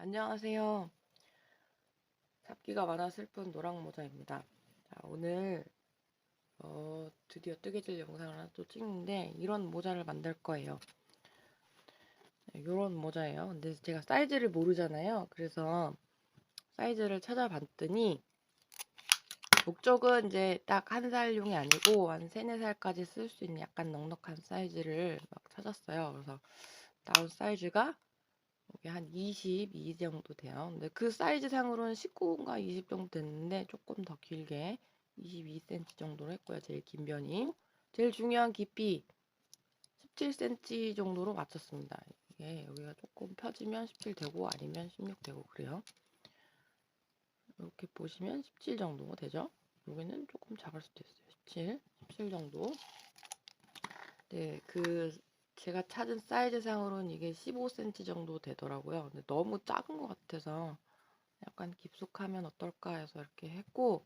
안녕하세요. 잡기가 많아 슬픈 노랑모자입니다. 자, 오늘 드디어 뜨개질 영상을 하나 또 찍는데 이런 모자를 만들 거예요. 이런 모자예요. 근데 제가 사이즈를 모르잖아요. 그래서 사이즈를 찾아봤더니 목적은 이제 딱 한 살용이 아니고 한 3, 4살까지 쓸 수 있는 약간 넉넉한 사이즈를 막 찾았어요. 그래서 나온 사이즈가 이게 한 22 정도 돼요. 근데 그 사이즈 상으로는 19인가 20 정도 됐는데 조금 더 길게 22cm 정도로 했고요. 제일 긴 변이. 제일 중요한 깊이 17cm 정도로 맞췄습니다. 이게 여기가 조금 펴지면 17 되고 아니면 16 되고 그래요. 이렇게 보시면 17 정도 되죠. 여기는 조금 작을 수도 있어요. 17 정도. 네, 제가 찾은 사이즈 상으로는 이게 15cm 정도 되더라고요. 근데 너무 작은 것 같아서 약간 깊숙하면 어떨까 해서 이렇게 했고,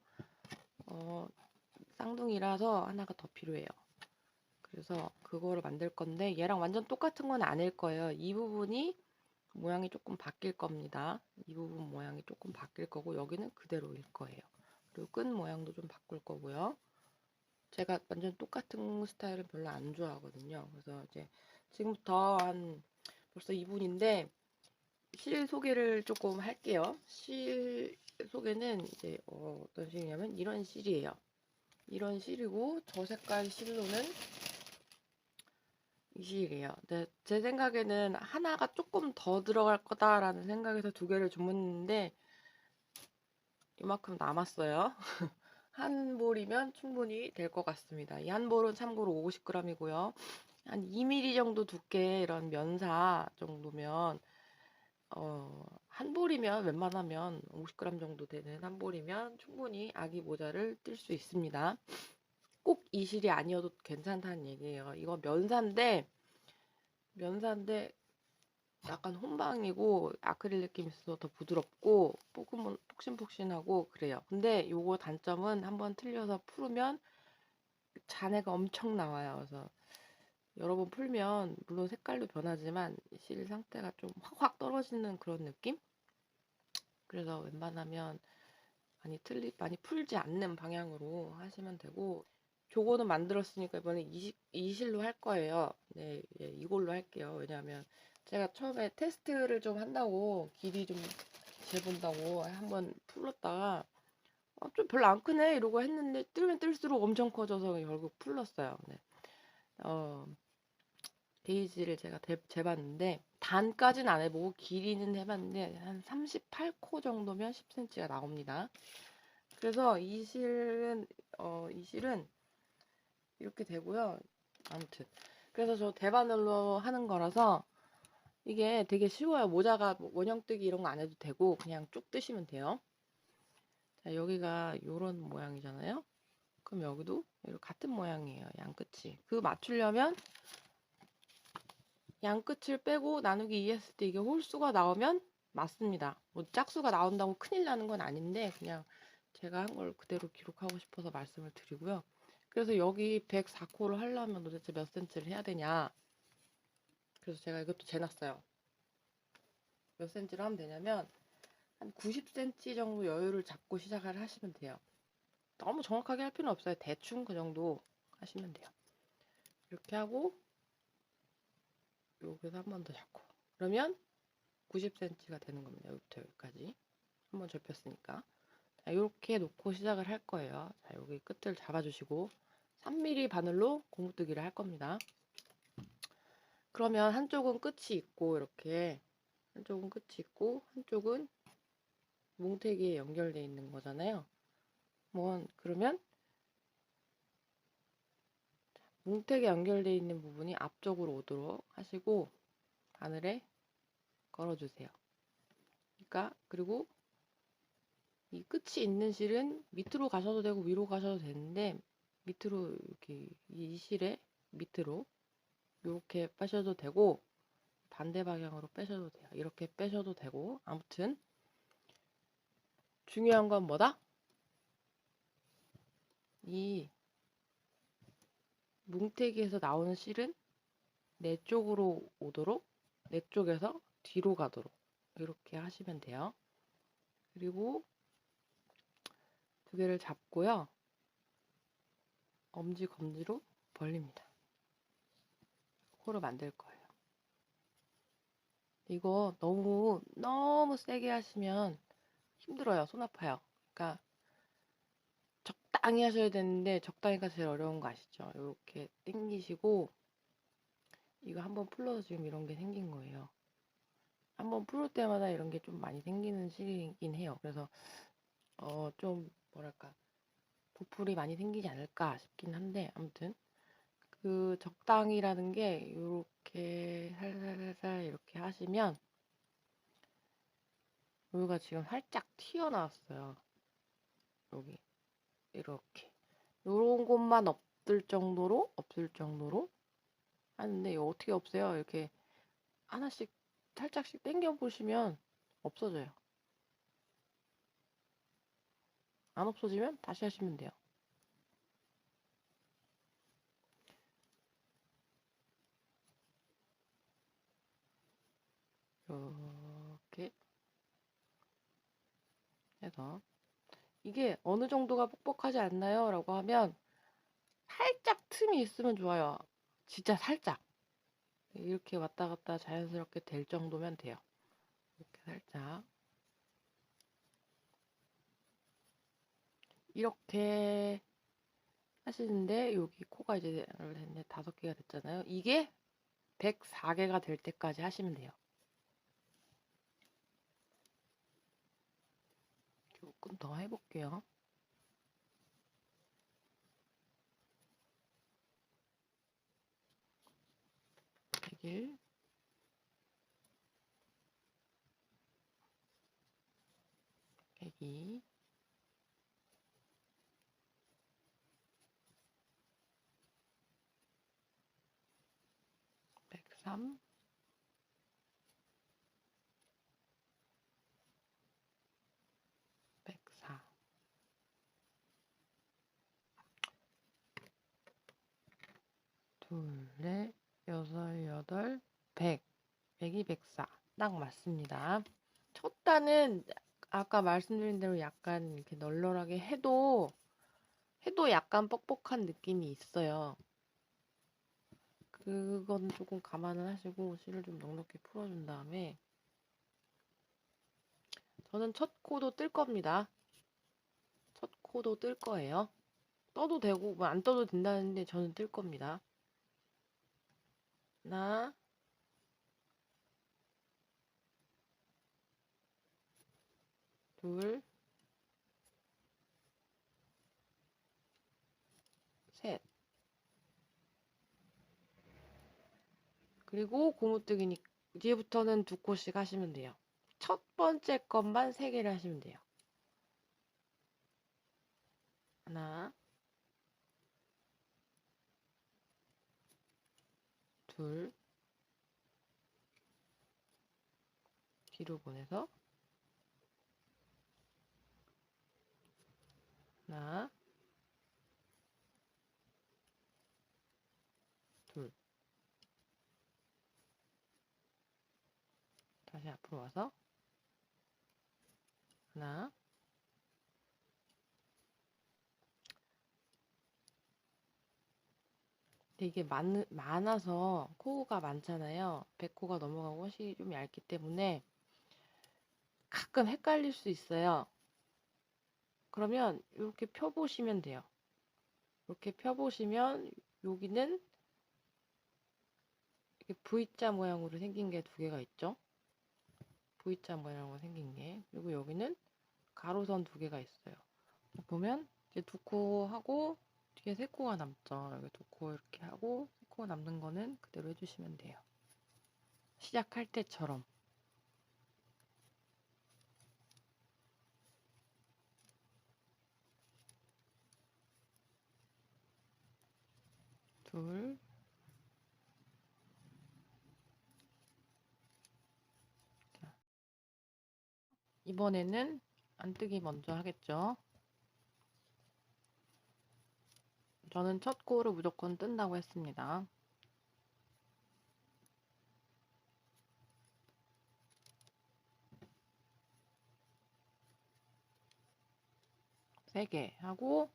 쌍둥이라서 하나가 더 필요해요. 그래서 그거를 만들 건데 얘랑 완전 똑같은 건 아닐 거예요. 이 부분이 모양이 조금 바뀔 겁니다. 이 부분 모양이 조금 바뀔 거고 여기는 그대로일 거예요. 그리고 끈 모양도 좀 바꿀 거고요. 제가 완전 똑같은 스타일은 별로 안 좋아하거든요. 그래서 이제 지금부터 한 벌써 2분인데 실 소개를 조금 할게요. 실 소개는 이제 어떤 실이냐면 이런 실이에요. 이런 실이고 저 색깔 실로는 이 실이에요. 근데 제 생각에는 하나가 조금 더 들어갈 거다라는 생각에서 두 개를 주문했는데 이만큼 남았어요. 한 볼이면 충분히 될 것 같습니다. 이 한 볼은 참고로 50g이고요. 한 2mm 정도 두께 이런 면사 정도면 한 볼이면 웬만하면 50g 정도 되는 한 볼이면 충분히 아기 모자를 뜰 수 있습니다. 꼭 이 실이 아니어도 괜찮다는 얘기예요. 이거 면사인데 약간 혼방이고 아크릴 느낌 있어서 더 부드럽고 폭신폭신하고 그래요. 근데 요거 단점은 한번 틀려서 풀으면 잔해가 엄청 나와요. 그래서 여러 번 풀면 물론 색깔도 변하지만 실 상태가 좀 확 떨어지는 그런 느낌? 그래서 웬만하면 많이 풀지 않는 방향으로 하시면 되고 요거는 만들었으니까 이번에 이 실로 할 거예요. 네, 이걸로 할게요. 왜냐하면 제가 처음에 테스트를 좀 한다고 길이 좀 재본다고 한번 풀었다가 좀 별로 안 크네 이러고 했는데 뜨면 뜰수록 엄청 커져서 결국 풀렀어요. 네. 데이지를 제가 재봤는데 단까지는 안 해보고 길이는 해봤는데 한 38코 정도면 10cm가 나옵니다. 그래서 이 실은 이렇게 되고요. 아무튼 그래서 저 대바늘로 하는 거라서 이게 되게 쉬워요. 모자가 원형뜨기 이런 거 안 해도 되고 그냥 쭉 뜨시면 돼요. 자, 여기가 요런 모양이잖아요. 그럼 여기도 같은 모양이에요. 양끝이. 그 맞추려면 양끝을 빼고 나누기 2 했을 때 이게 홀수가 나오면 맞습니다. 뭐 짝수가 나온다고 큰일 나는 건 아닌데 그냥 제가 한 걸 그대로 기록하고 싶어서 말씀을 드리고요. 그래서 여기 104코를 하려면 도대체 몇 센치를 해야 되냐. 그래서 제가 이것도 재놨어요. 몇 센치로 하면 되냐면 한 90cm 정도 여유를 잡고 시작을 하시면 돼요. 너무 정확하게 할 필요는 없어요. 대충 그 정도 하시면 돼요. 이렇게 하고 여기서 한 번 더 잡고 그러면 90cm가 되는 겁니다. 여기부터 여기까지 한 번 접혔으니까 자, 이렇게 놓고 시작을 할 거예요. 자, 여기 끝을 잡아주시고 3mm 바늘로 고무뜨기를 할 겁니다. 그러면 한쪽은 끝이 있고 이렇게 한쪽은 끝이 있고 한쪽은 뭉태기에 연결되어 있는 거잖아요. 그러면 뭉태기에 연결되어 있는 부분이 앞쪽으로 오도록 하시고 바늘에 걸어주세요. 그리고 이 끝이 있는 실은 밑으로 가셔도 되고 위로 가셔도 되는데 밑으로 이렇게 이 실의 밑으로 이렇게 빼셔도 되고 반대 방향으로 빼셔도 돼요. 이렇게 빼셔도 되고 아무튼 중요한 건 뭐다? 이 뭉태기에서 나오는 실은 내 쪽으로 오도록 내 쪽에서 뒤로 가도록 이렇게 하시면 돼요. 그리고 두 개를 잡고요. 엄지 검지로 벌립니다. 코를 만들 거예요. 이거 너무 세게 하시면 힘들어요. 손 아파요. 그러니까 적당히 하셔야 되는데 적당히가 제일 어려운 거 아시죠? 이렇게 당기시고 이거 한번 풀러서 지금 이런 게 생긴 거예요. 한번 풀을 때마다 이런 게 좀 많이 생기는 실이긴 해요. 그래서 좀 뭐랄까 보풀이 많이 생기지 않을까 싶긴 한데 아무튼 그 적당이라는 게 이렇게 살살살살 이렇게 하시면 여기가 지금 살짝 튀어나왔어요. 여기 이렇게 요런 곳만 없을 정도로 하는데 이거 어떻게 없애요? 이렇게 하나씩 살짝씩 당겨 보시면 없어져요. 안 없어지면 다시 하시면 돼요. 이렇게 해서 이게 어느 정도가 뻑뻑하지 않나요? 라고 하면 살짝 틈이 있으면 좋아요. 진짜 살짝. 이렇게 왔다 갔다 자연스럽게 될 정도면 돼요. 이렇게 살짝. 이렇게 하시는데 여기 코가 이제 5개가 됐잖아요. 이게 104개가 될 때까지 하시면 돼요. 조금 더 해볼게요. 101, 102, 103, 104. 둘, 넷, 여섯, 여덟, 100. 100이 104. 딱 맞습니다. 첫 단은 아까 말씀드린 대로 약간 이렇게 널널하게 해도 약간 뻑뻑한 느낌이 있어요. 그건 조금 감안을 하시고 실을 좀 넉넉히 풀어준 다음에 저는 첫 코도 뜰 겁니다. 첫 코도 뜰 거예요. 떠도 되고 뭐 안 떠도 된다는데 저는 뜰 겁니다. 하나, 둘, 셋. 그리고 고무뜨기니 이제부터는 2코씩 하시면 돼요. 첫 번째 것만 3개를 하시면 돼요. 하나, 둘, 뒤로 보내서 하나, 둘. 다시 앞으로 와서 하나. 근데 이게 많아서 코가 많잖아요. 100코가 넘어가고 실이 좀 얇기 때문에 가끔 헷갈릴 수 있어요. 그러면 이렇게 펴보시면 돼요. 이렇게 펴보시면 여기는 이렇게 V자 모양으로 생긴 게 2개가 있죠. V자 모양으로 생긴 게. 그리고 여기는 가로선 2개가 있어요. 보면 이제 2코 하고 뒤에 3코가 남죠. 여기 2코 이렇게 하고 3코가 남는 거는 그대로 해주시면 돼요. 시작할 때처럼. 둘. 자, 이번에는 안뜨기 먼저 하겠죠. 저는 첫 코를 무조건 뜬다고 했습니다. 3개 하고,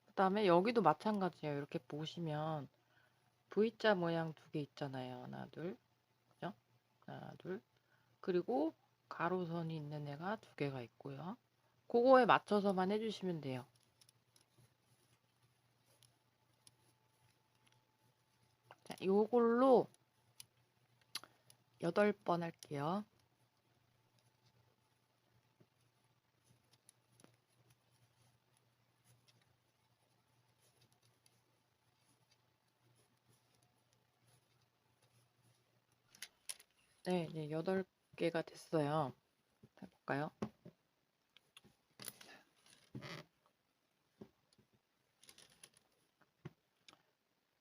그 다음에 여기도 마찬가지예요. 이렇게 보시면 V자 모양 2개 있잖아요. 하나, 둘, 그죠? 하나, 둘. 그리고 가로선이 있는 애가 2개가 있고요. 그거에 맞춰서만 해주시면 돼요. 자, 요걸로 8번 할게요. 네, 이제 8개가 됐어요. 해볼까요?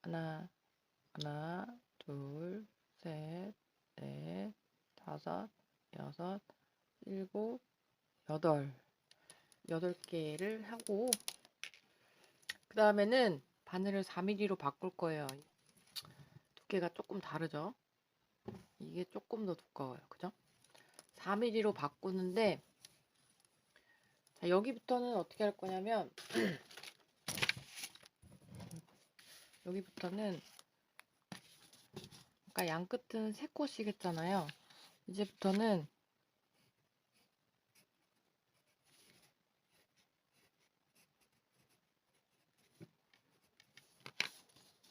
하나, 둘, 셋, 넷, 다섯, 여섯, 일곱, 8개를 하고, 그 다음에는 바늘을 4mm로 바꿀 거예요. 두께가 조금 다르죠? 이게 조금 더 두꺼워요. 그죠? 4mm로 바꾸는데, 자, 여기부터는 어떻게 할 거냐면, 여기부터는, 아까 양 끝은 3코씩 했잖아요. 이제부터는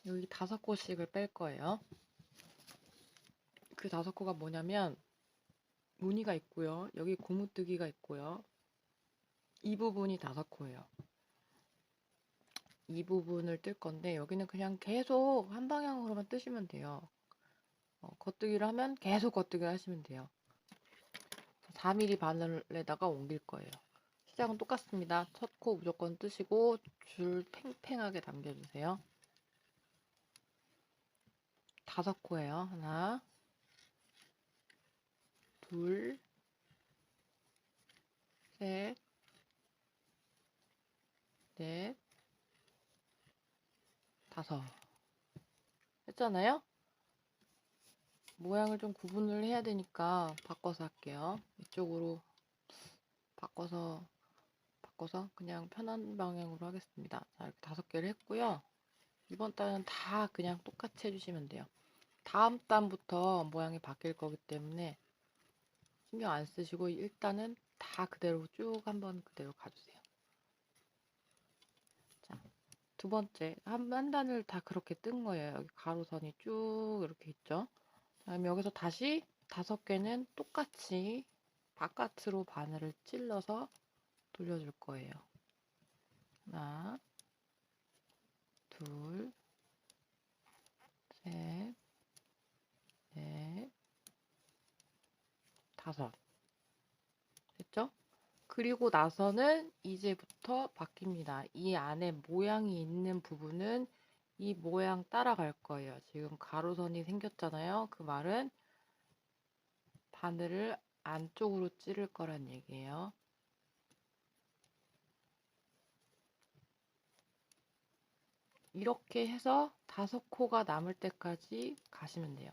여기 5코씩을 뺄 거예요. 그 5코가 뭐냐면, 무늬가 있고요. 여기 고무뜨기가 있고요. 이 부분이 5코예요. 이 부분을 뜰 건데 여기는 그냥 계속 한 방향으로만 뜨시면 돼요. 겉뜨기를 하면 계속 겉뜨기를 하시면 돼요. 4mm 바늘에다가 옮길 거예요. 시작은 똑같습니다. 첫 코 무조건 뜨시고 줄 팽팽하게 당겨주세요. 5코예요. 하나, 둘, 셋, 넷, 5. 했잖아요? 모양을 좀 구분을 해야 되니까 바꿔서 할게요. 이쪽으로 바꿔서 그냥 편한 방향으로 하겠습니다. 자, 이렇게 5개를 했고요. 이번 단은 다 그냥 똑같이 해주시면 돼요. 다음 단부터 모양이 바뀔 거기 때문에 신경 안 쓰시고 일단은 다 그대로 쭉 한번 그대로 가주세요. 자, 두 번째 한 단을 다 그렇게 뜬 거예요. 여기 가로선이 쭉 이렇게 있죠. 그다음에 여기서 다시 5개는 똑같이 바깥으로 바늘을 찔러서 돌려줄 거예요. 하나, 둘, 셋, 넷, 5. 됐죠? 그리고 나서는 이제부터 바뀝니다. 이 안에 모양이 있는 부분은 이 모양 따라갈 거예요. 지금 가로선이 생겼잖아요. 그 말은 바늘을 안쪽으로 찌를 거란 얘기예요. 이렇게 해서 5코가 남을 때까지 가시면 돼요.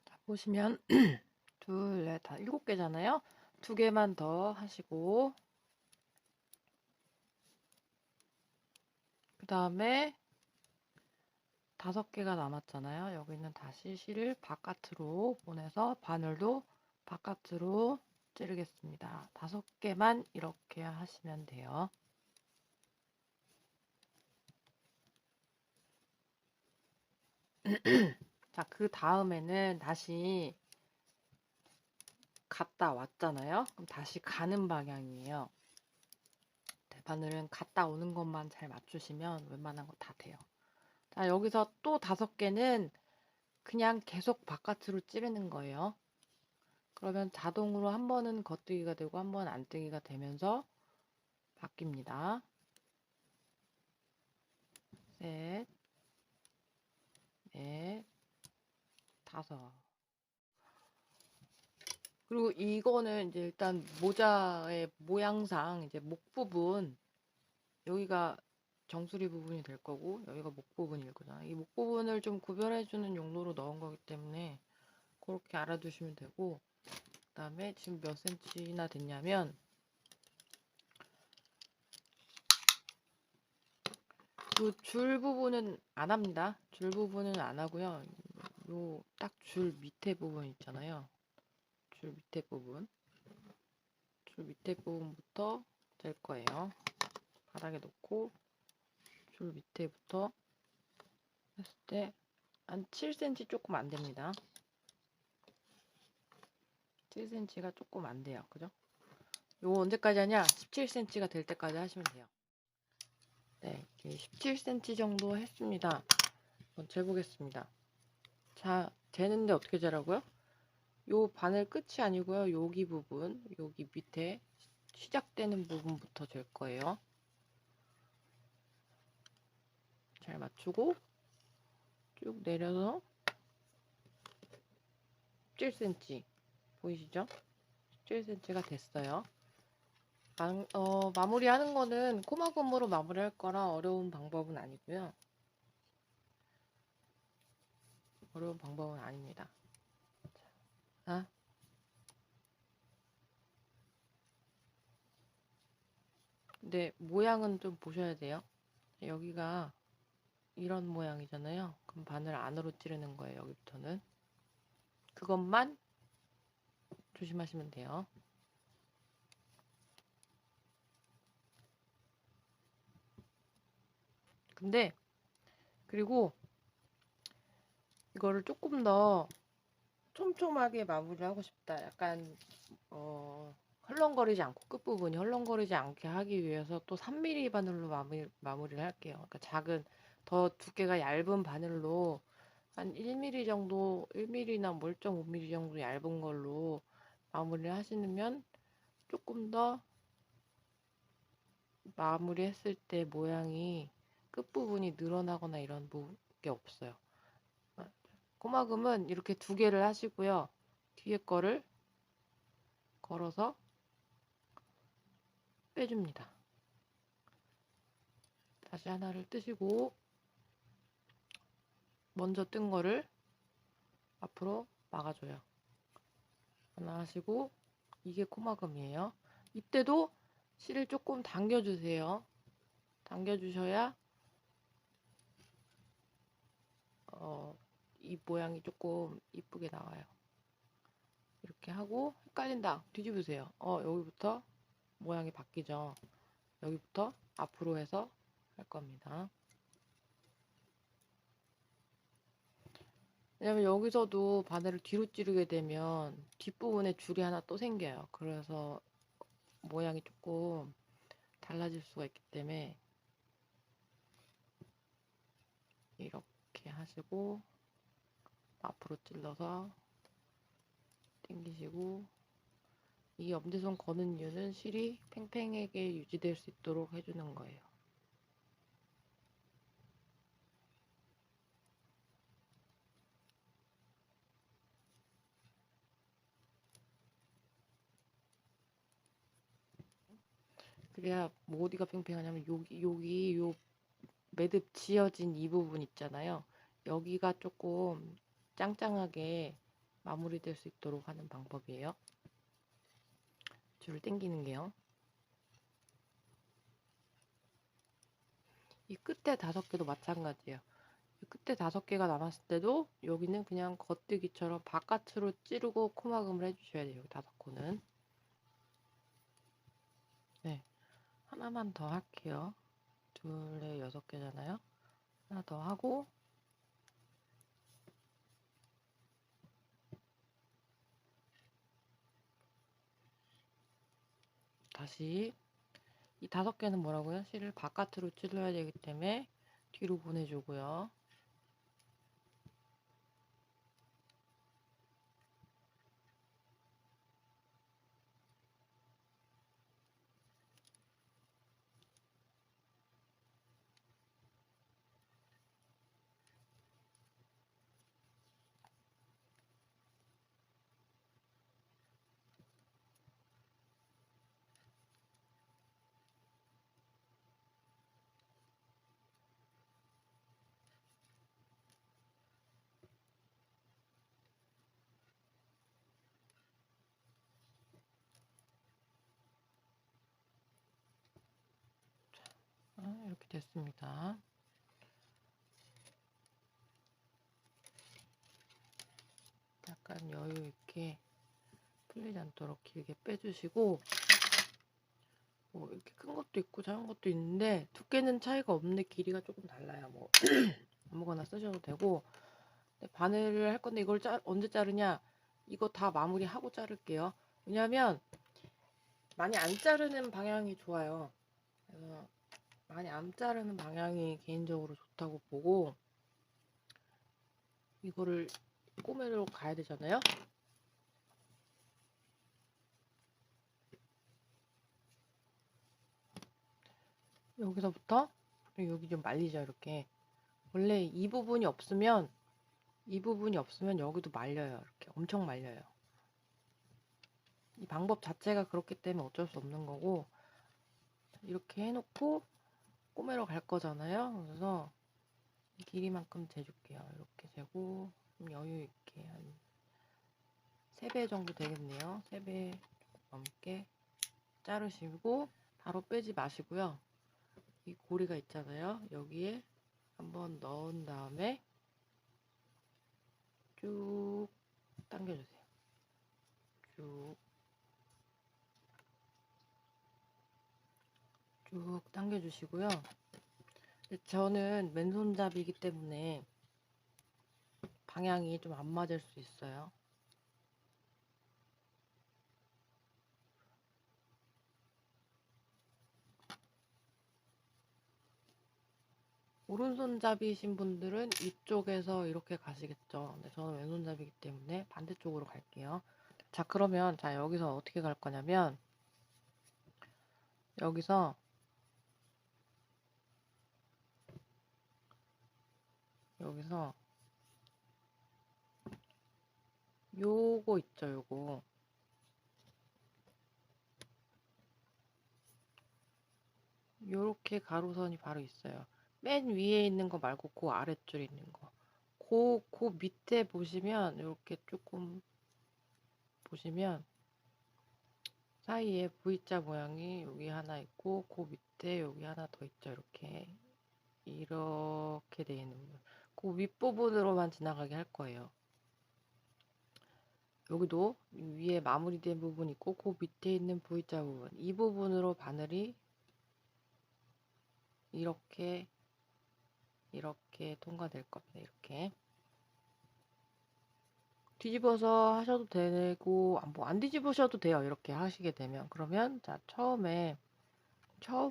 자, 보시면 둘, 넷, 다 7개잖아요. 2개만 더 하시고 그 다음에 5개가 남았잖아요. 여기는 다시 실을 바깥으로 보내서 바늘도 바깥으로 찌르겠습니다. 5개만 이렇게 하시면 돼요. 자, 그 다음에는 다시 갔다 왔잖아요. 그럼 다시 가는 방향이에요. 바늘은 갔다 오는 것만 잘 맞추시면 웬만한 거 다 돼요. 자, 여기서 또 5개는 그냥 계속 바깥으로 찌르는 거예요. 그러면 자동으로 한 번은 겉뜨기가 되고 한 번은 안뜨기가 되면서 바뀝니다. 셋, 넷, 5. 그리고 이거는 이제 일단 모자의 모양상 이제 목 부분 여기가 정수리 부분이 될 거고 여기가 목 부분일 거잖아. 이 목 부분을 좀 구별해주는 용도로 넣은 거기 때문에 그렇게 알아두시면 되고, 그 다음에 지금 몇 센치나 됐냐면 이 줄 부분은 안 합니다. 줄 부분은 안 하고요. 요 딱 줄 밑에 부분 있잖아요. 줄 밑에 부분. 줄 밑에 부분부터 될 거예요. 바닥에 놓고 줄 밑에부터 했을 때 한 7cm 조금 안 됩니다. 7cm가 조금 안 돼요. 그죠? 요거 언제까지 하냐? 17cm가 될 때까지 하시면 돼요. 네, 17cm 정도 했습니다. 한번 재보겠습니다. 자, 재는데 어떻게 재라고요? 요 바늘 끝이 아니고요. 여기 부분, 여기 밑에 시작되는 부분부터 잴 거예요. 잘 맞추고 쭉 내려서 17cm 보이시죠? 17cm가 됐어요. 마무리하는 거는 코마금으로 마무리할 거라 어려운 방법은 아니고요. 어려운 방법은 아닙니다. 자, 근데 모양은 좀 보셔야 돼요. 여기가 이런 모양이잖아요. 그럼 바늘 안으로 찌르는 거예요. 여기부터는. 그것만 조심하시면 돼요. 근데 그리고 이거를 조금 더 촘촘하게 마무리를 하고 싶다. 약간 헐렁거리지 않고 끝부분이 헐렁거리지 않게 하기 위해서 또 3mm 바늘로 마무리를 할게요. 그러니까 작은 더 두께가 얇은 바늘로 한 1mm 정도, 1mm나 1.5mm 정도 얇은 걸로 마무리를 하시면 조금 더 마무리했을 때 모양이 끝부분이 늘어나거나 이런 게 없어요. 코막음은 이렇게 두 개를 하시고요. 뒤에 거를 걸어서 빼줍니다. 다시 하나를 뜨시고 먼저 뜬 거를 앞으로 막아줘요. 하나 하시고 이게 코막음이에요. 이때도 실을 조금 당겨주세요. 당겨주셔야 이 모양이 조금 이쁘게 나와요. 이렇게 하고 헷갈린다. 뒤집으세요. 여기부터 모양이 바뀌죠. 여기부터 앞으로 해서 할 겁니다. 왜냐면 여기서도 바늘을 뒤로 찌르게 되면 뒷부분에 줄이 하나 또 생겨요. 그래서 모양이 조금 달라질 수가 있기 때문에 이렇게 하시고 앞으로 찔러서 당기시고, 이 엄지손 거는 이유는 실이 팽팽하게 유지될 수 있도록 해주는 거예요. 그래야 뭐 어디가 팽팽하냐면 여기 요 매듭 지어진 이 부분 있잖아요. 여기가 조금 짱짱하게 마무리될 수 있도록 하는 방법이에요. 줄을 당기는 게요. 이 끝에 5개도 마찬가지예요. 이 끝에 5개가 남았을 때도 여기는 그냥 겉뜨기처럼 바깥으로 찌르고 코막음을 해주셔야 돼요. 여기 5코는. 네, 하나만 더 할게요. 둘에 6개잖아요. 하나 더 하고 다시 이 5개는 뭐라고요? 실을 바깥으로 찔러야 되기 때문에 뒤로 보내주고요. 됐습니다. 약간 여유 있게 풀리지 않도록 길게 빼주시고, 뭐 이렇게 큰 것도 있고 작은 것도 있는데 두께는 차이가 없는데 길이가 조금 달라요. 뭐 아무거나 쓰셔도 되고. 바늘을 할 건데 이걸 언제 자르냐? 이거 다 마무리하고 자를게요. 왜냐면 많이 안 자르는 방향이 좋아요. 그래서 많이 안 자르는 방향이 개인적으로 좋다고 보고, 이거를 꼬매러 가야 되잖아요. 여기서부터 여기 좀 말리죠. 이렇게 원래 이 부분이 없으면 여기도 말려요. 이렇게 엄청 말려요. 이 방법 자체가 그렇기 때문에 어쩔 수 없는 거고, 이렇게 해놓고 꼬매러 갈 거잖아요. 그래서 이 길이만큼 재줄게요. 이렇게 재고 좀 여유 있게 한 3배 정도 되겠네요. 3배 넘게 자르시고 바로 빼지 마시고요. 이 고리가 있잖아요. 여기에 한번 넣은 다음에 쭉 당겨주세요. 쭉 당겨주시고요. 저는 맨손잡이기 때문에 방향이 좀 안 맞을 수 있어요. 오른손잡이신 분들은 이쪽에서 이렇게 가시겠죠. 근데 저는 왼손잡이기 때문에 반대쪽으로 갈게요. 자, 그러면 여기서 어떻게 갈 거냐면, 여기서 요거 있죠. 요렇게 가로선이 바로 있어요. 맨 위에 있는 거 말고 그 아래쪽에 있는 거. 그 밑에 보시면 이렇게 조금 보시면 사이에 V자 모양이 여기 하나 있고 그 밑에 여기 하나 더 있죠. 이렇게 돼 있는 부분. 그 윗부분으로만 지나가게 할 거예요. 여기도 위에 마무리된 부분 있고 그 밑에 있는 V자 부분, 이 부분으로 바늘이 이렇게 통과될 겁니다. 이렇게 뒤집어서 하셔도 되고 뭐 안 뒤집으셔도 돼요. 이렇게 하시게 되면. 그러면 처음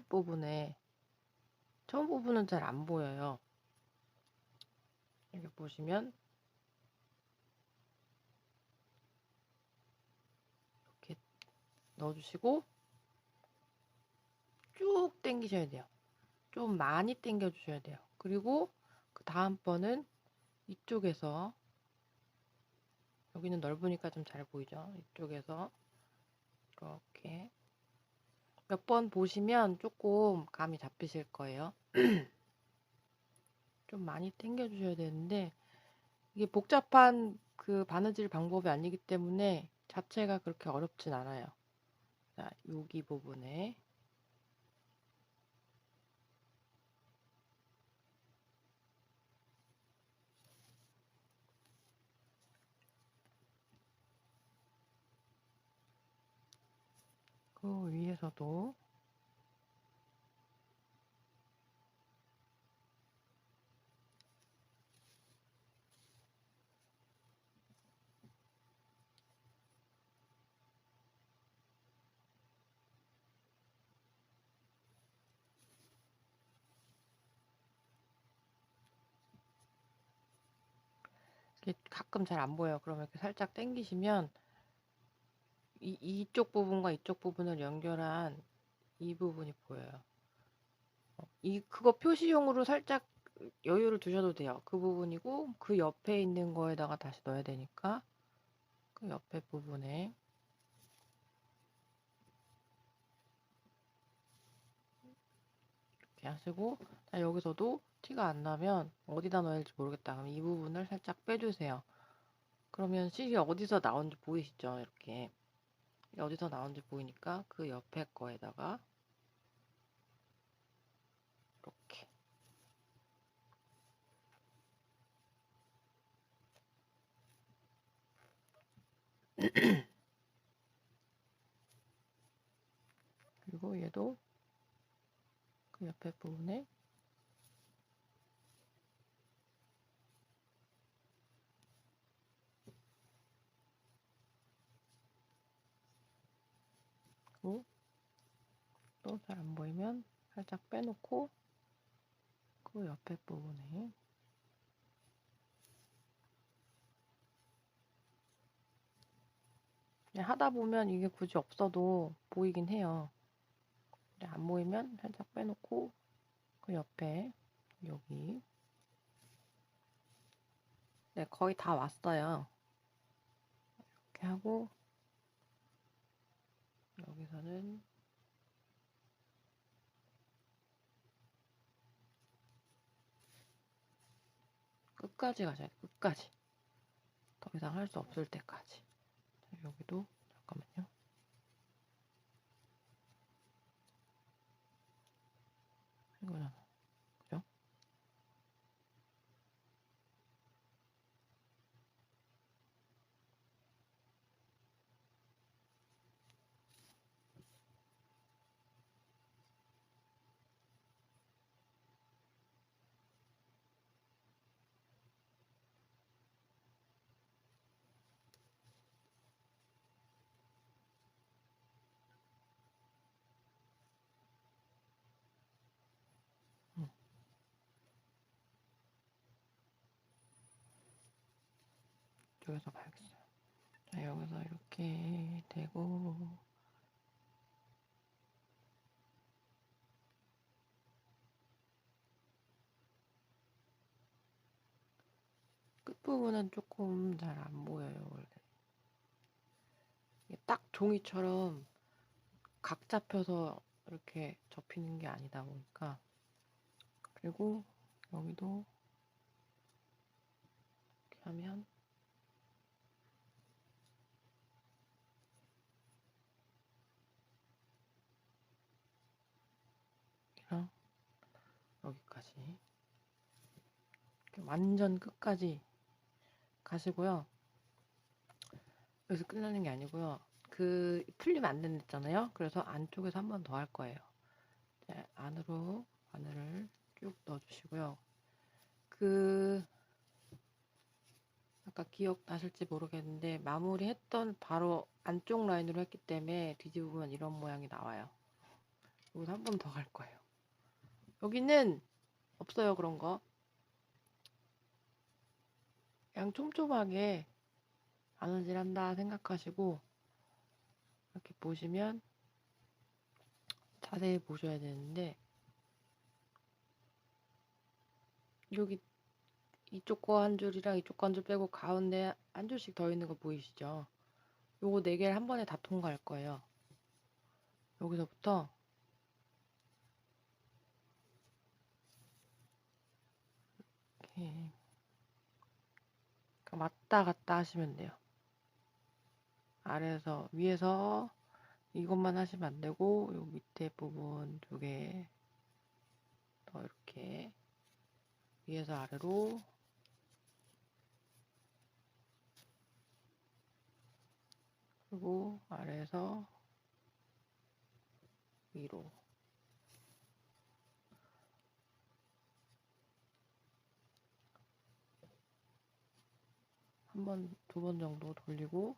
부분은 잘 안 보여요. 이렇게 보시면 이렇게 넣어주시고 쭉 당기셔야 돼요. 좀 많이 당겨 주셔야 돼요. 그리고 그 다음번은 이쪽에서, 여기는 넓으니까 좀 잘 보이죠? 이쪽에서 이렇게 몇 번 보시면 조금 감이 잡히실 거예요. 좀 많이 당겨 주셔야 되는데, 이게 복잡한 그 바느질 방법이 아니기 때문에 자체가 그렇게 어렵진 않아요. 자, 여기 부분에 그 위에서도 이렇게 가끔 잘 안 보여요. 그러면 이렇게 살짝 당기시면 이쪽 부분과 이쪽 부분을 연결한 이 부분이 보여요. 그거 표시용으로 살짝 여유를 두셔도 돼요. 그 부분이고 그 옆에 있는 거에다가 다시 넣어야 되니까 그 옆에 부분에 이렇게 하시고, 자, 여기서도 티가 안 나면 어디다 넣어야 할지 모르겠다. 그럼 이 부분을 살짝 빼주세요. 그러면 실이 어디서 나온지 보이시죠? 이렇게 어디서 나온지 보이니까 그 옆에 거에다가 이렇게 그리고 얘도 그 옆에 부분에 또 잘 안 보이면 살짝 빼놓고 그 옆에 부분에 하다 보면 이게 굳이 없어도 보이긴 해요. 안 보이면 살짝 빼놓고 그 옆에 여기 네, 거의 다 왔어요. 이렇게 하고 여기서는 끝까지 가셔야 돼. 끝까지. 더 이상 할 수 없을 때까지. 여기도 잠깐만요. 이거잖아. 그죠? 이쪽에서 봐야겠어요. 자, 여기서 이렇게 되고 끝부분은 조금 잘 안 보여요. 원래 이게 딱 종이처럼 각 잡혀서 이렇게 접히는 게 아니다 보니까 그리고 여기도 이렇게 하면 이랑 여기까지 이렇게 완전 끝까지 가시고요. 여기서 끝나는 게 아니고요. 그 풀리면 안 된댔잖아요. 그래서 안쪽에서 한 번 더 할 거예요. 자, 안으로 바늘을 쭉 넣어주시고요. 그 아까 기억나실지 모르겠는데 마무리했던 바로 안쪽 라인으로 했기 때문에 뒤집으면 이런 모양이 나와요. 여기서 한 번 더 갈 거예요. 여기는 없어요 그런 거. 그냥 촘촘하게 바느질한다 생각하시고 이렇게 보시면 자세히 보셔야 되는데 여기 이쪽 거 한 줄이랑 이쪽 거 한 줄 빼고 가운데 한 줄씩 더 있는 거 보이시죠? 요거 4개를 한 번에 다 통과할 거예요. 여기서부터 이렇게 왔다 갔다 하시면 돼요. 아래에서 위에서 이것만 하시면 안 되고 요 밑에 부분 2개 더 이렇게 위에서 아래로 그리고 아래에서 위로 한 번, 2번 정도 돌리고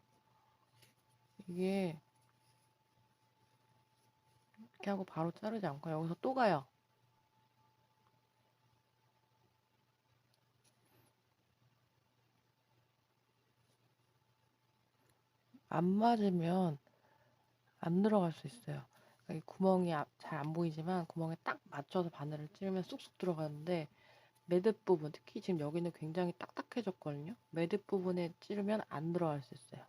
이게 이렇게 하고 바로 자르지 않고 여기서 또 가요. 안 맞으면 안 들어갈 수 있어요. 그러니까 이 구멍이 잘 안 보이지만 구멍에 딱 맞춰서 바늘을 찌르면 쑥쑥 들어가는데 매듭 부분, 특히 지금 여기는 굉장히 딱딱해졌거든요. 매듭 부분에 찌르면 안 들어갈 수 있어요.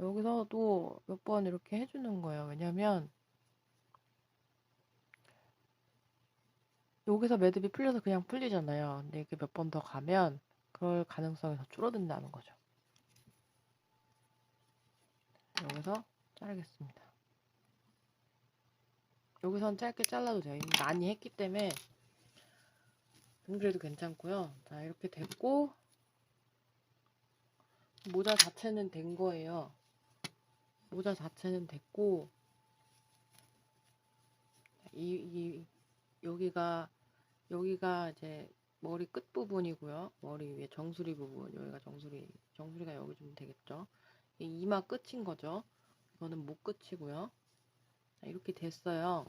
여기서도 몇 번 이렇게 해주는 거예요. 왜냐면 여기서 매듭이 풀려서 그냥 풀리잖아요. 근데 이게 몇 번 더 가면 그럴 가능성이 더 줄어든다는 거죠. 여기서 자르겠습니다. 여기선 짧게 잘라도 돼요. 이미 많이 했기 때문에 안 그래도 괜찮고요. 자, 이렇게 됐고 모자 자체는 된 거예요. 모자 자체는 됐고, 이 여기가 이제 머리 끝 부분이고요. 머리 위에 정수리 부분, 여기가 정수리가 여기 좀 되겠죠. 이마 끝인 거죠. 이거는 목 끝이고요. 이렇게 됐어요.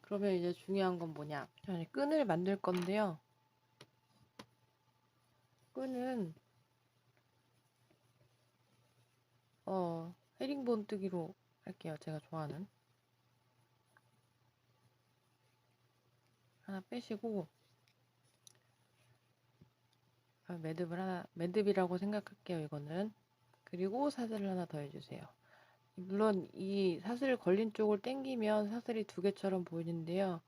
그러면 이제 중요한 건 뭐냐? 자, 이제 끈을 만들 건데요. 끈은 헤링본 뜨기로 할게요. 제가 좋아하는. 하나 빼시고, 매듭이라고 생각할게요. 이거는. 그리고 사슬을 하나 더 해주세요. 물론 이 사슬 걸린 쪽을 당기면 사슬이 두 개처럼 보이는데요.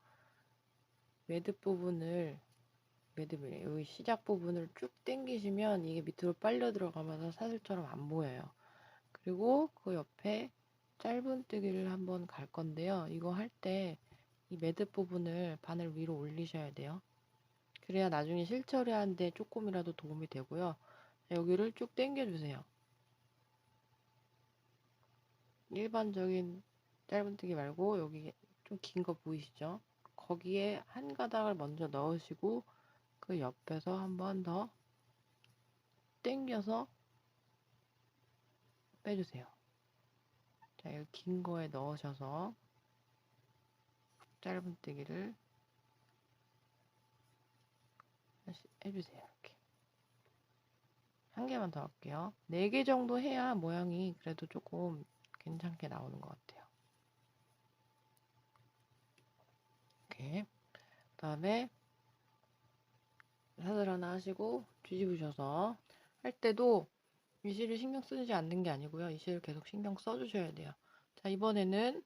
매듭이래. 여기 시작 부분을 쭉 당기시면 이게 밑으로 빨려 들어가면서 사슬처럼 안 보여요. 그리고 그 옆에 짧은뜨기를 한번 갈 건데요. 이거 할 때 이 매듭 부분을 바늘 위로 올리셔야 돼요. 그래야 나중에 실처리하는데 조금이라도 도움이 되고요. 여기를 쭉 당겨주세요. 일반적인 짧은뜨기 말고 여기 좀 긴 거 보이시죠? 거기에 한 가닥을 먼저 넣으시고 그 옆에서 한 번 더 당겨서 빼주세요. 자, 이 긴 거에 넣으셔서 짧은뜨기를 다시 해주세요. 이렇게 한 개만 더 할게요. 4개 정도 해야 모양이 그래도 조금 괜찮게 나오는 것 같아요. 이렇게 그 다음에 사슬 하나 하시고 뒤집으셔서 할 때도 이 실을 신경 쓰지 않는 게 아니고요. 이 실을 계속 신경 써주셔야 돼요. 자, 이번에는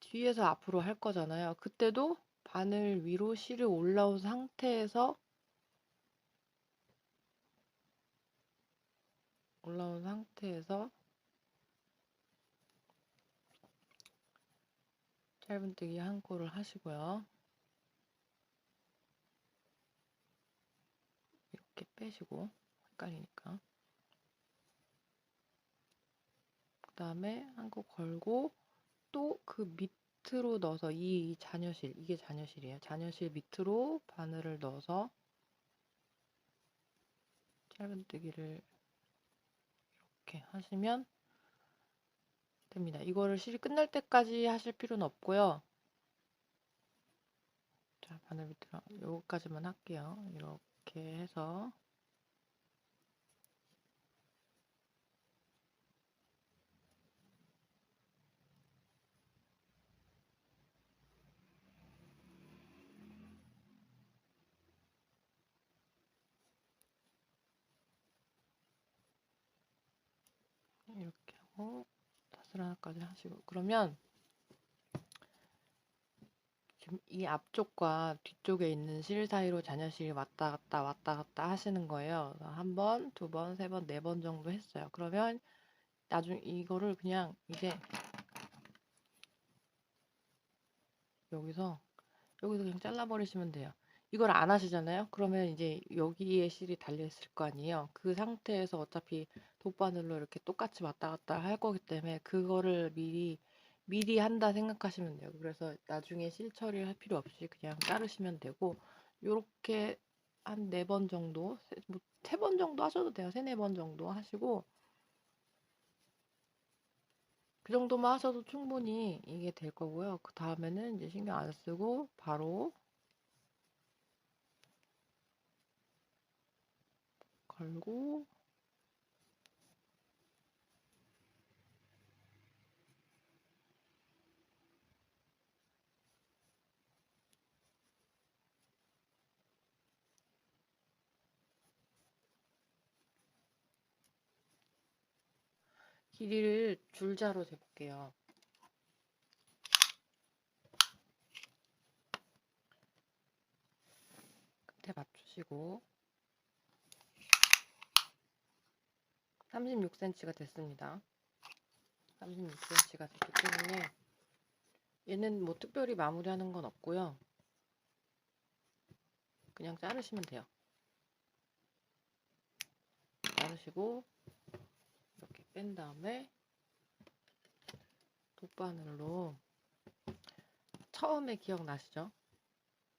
뒤에서 앞으로 할 거잖아요. 그때도 바늘 위로 실을 올라온 상태에서 짧은뜨기 한 코를 하시고요. 이렇게 빼시고 헷갈리니까 그 다음에 한 코 걸고 또 그 밑으로 넣어서 이게 잔여실이에요. 잔여실 밑으로 바늘을 넣어서 짧은뜨기를 이렇게 하시면 됩니다. 이거를 실이 끝날 때까지 하실 필요는 없고요. 자, 바늘 밑으로 요거까지만 할게요. 이렇게 해서 이렇게 하고 사슬 하나까지 하시고 그러면 지금 이 앞쪽과 뒤쪽에 있는 실 사이로 잔여실이 왔다 갔다 하시는 거예요. 한 번, 두 번, 세 번, 네 번 정도 했어요. 그러면 나중에 이거를 그냥 이제 여기서 그냥 잘라버리시면 돼요. 이걸 안 하시잖아요. 그러면 이제 여기에 실이 달려있을 거 아니에요. 그 상태에서 어차피 돗바늘로 이렇게 똑같이 왔다 갔다 할 거기 때문에 그거를 미리 한다 생각하시면 돼요. 그래서 나중에 실 처리할 필요 없이 그냥 자르시면 되고 요렇게 한 4번 정도, 3번 정도 하셔도 돼요. 3, 4번 정도 하시고 그 정도만 하셔도 충분히 이게 될 거고요. 그 다음에는 이제 신경 안 쓰고 바로 걸고 길이를 줄자로 재볼게요. 끝에 맞추시고 36cm가 됐습니다. 36cm가 됐기 때문에 얘는 뭐 특별히 마무리하는 건 없고요. 그냥 자르시면 돼요. 자르시고 이렇게 뺀 다음에 붓바늘로 처음에 기억나시죠?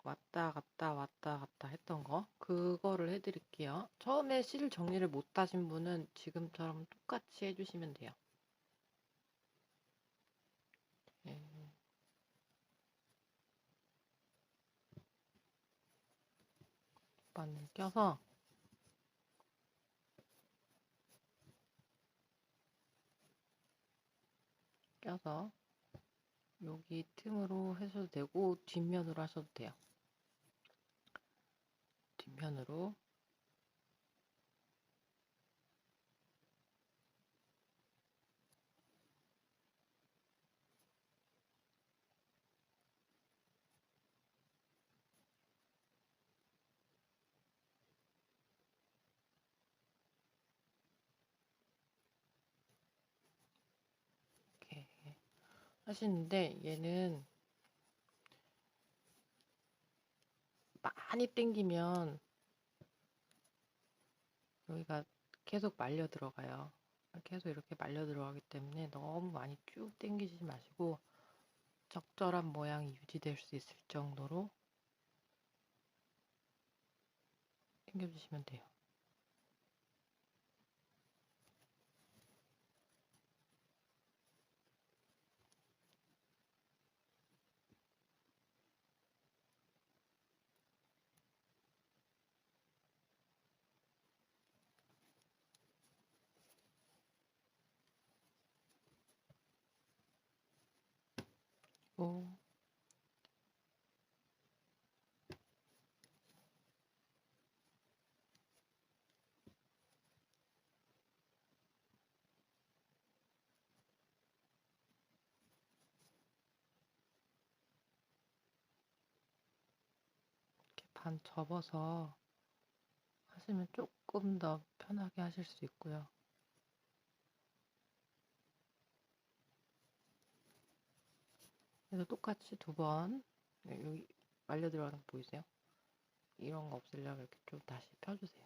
왔다 갔다 했던 거 그거를 해드릴게요. 처음에 실 정리를 못 하신 분은 지금처럼 똑같이 해주시면 돼요. 네. 바늘 껴서 여기 틈으로 하셔도 되고 뒷면으로 하셔도 돼요. 뒷면으로 이렇게 하시는데 얘는 많이 당기면 여기가 계속 말려 들어가요. 계속 이렇게 말려 들어가기 때문에 너무 많이 쭉 당기지 마시고 적절한 모양이 유지될 수 있을 정도로 당겨주시면 돼요. 오. 이렇게 반 접어서 하시면 조금 더 편하게 하실 수 있고요. 그래서 똑같이 2번 여기 말려 들어가는 거 보이세요? 이런 거 없애려면 이렇게 좀 다시 펴주세요.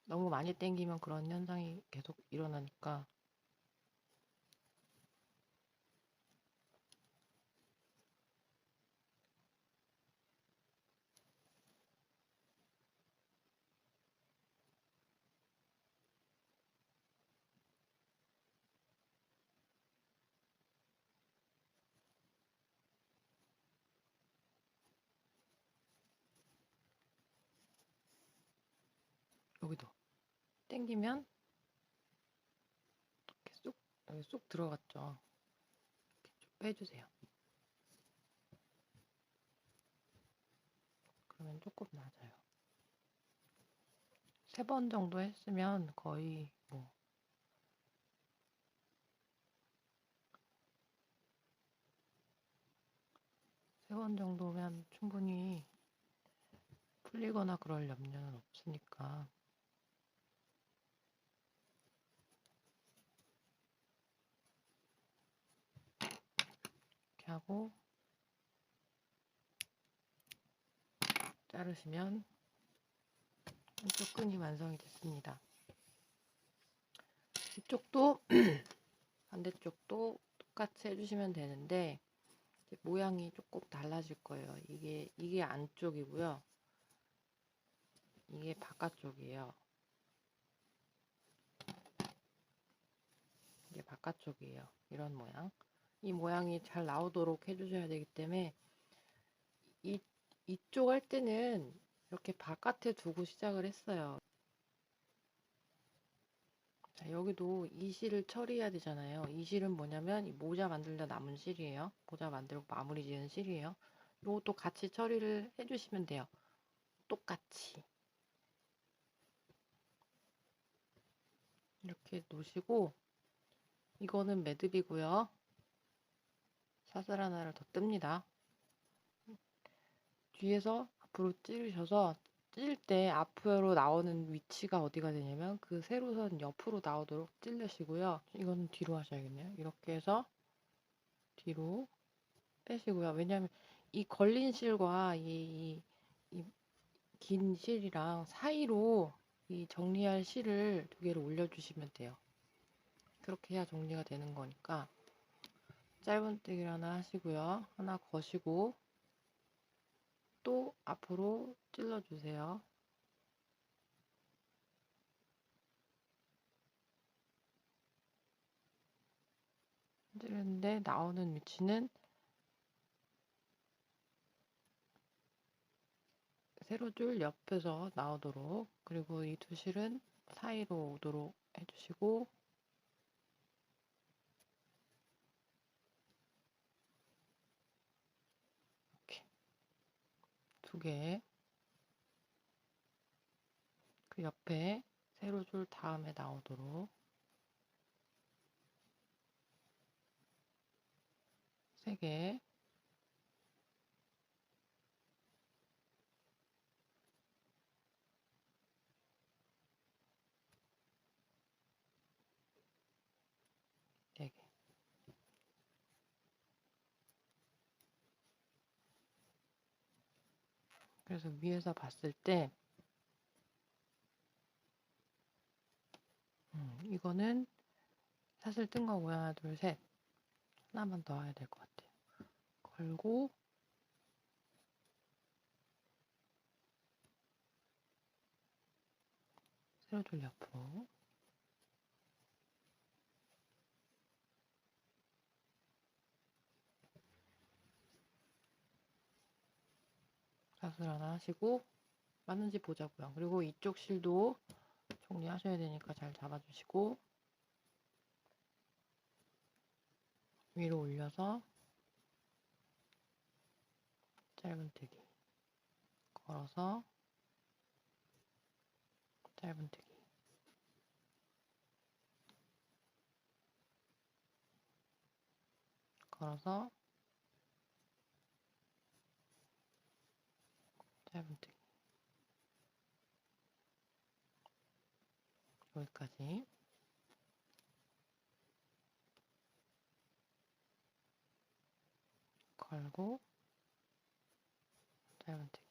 너무 많이 당기면 그런 현상이 계속 일어나니까 여기도 당기면 이렇게 쏙 여기 쏙 들어갔죠. 이렇게 좀 빼주세요. 그러면 조금 낮아요. 3번 정도 했으면 거의 뭐 3번 정도면 충분히 풀리거나 그럴 염려는 없으니까 이렇게 하고 자르시면 한쪽 끈이 완성이 됐습니다. 이쪽도 반대쪽도 똑같이 해주시면 되는데 모양이 조금 달라질 거예요. 이게 안쪽이고요. 이게 바깥쪽이에요. 이게 바깥쪽이에요. 이런 모양. 이 모양이 잘 나오도록 해주셔야 되기 때문에 이쪽 할 때는 이렇게 바깥에 두고 시작을 했어요. 자, 여기도 이 실을 처리해야 되잖아요. 이 실은 뭐냐면 이 모자 만들다 남은 실이에요. 모자 만들고 마무리 지은 실이에요. 이것도 같이 처리를 해주시면 돼요. 똑같이 이렇게 놓으시고 이거는 매듭이고요. 사슬 하나를 더 뜹니다. 뒤에서 앞으로 찌르셔서 찔 때 앞으로 나오는 위치가 어디가 되냐면 그 세로선 옆으로 나오도록 찔르시고요. 이거는 뒤로 하셔야겠네요. 이렇게 해서 뒤로 빼시고요. 왜냐하면 이 걸린 실과 이 긴 실이랑 사이로 이 정리할 실을 2개를 올려주시면 돼요. 그렇게 해야 정리가 되는 거니까 짧은뜨기를 하나 하시고요. 하나 거시고 또 앞으로 찔러주세요. 찌르는데 나오는 위치는 세로줄 옆에서 나오도록, 그리고 이 두 실은 사이로 오도록 해주시고, 이렇게 두 개, 그 옆에 세로줄 다음에 나오도록 세 개, 네 개. 그래서 위에서 봤을 때 이거는 사슬 뜬 거고요. 하나, 둘, 셋. 하나만 더 해야 될 것 같아요. 걸고 세로줄 옆으로 사슬 하나 하시고, 맞는지 보자고요. 그리고 이쪽 실도 정리하셔야 되니까 잘 잡아주시고, 위로 올려서 짧은뜨기 걸어서 짧은뜨기 걸어서 짧은뜨기, 여기까지. 걸고 짧은뜨기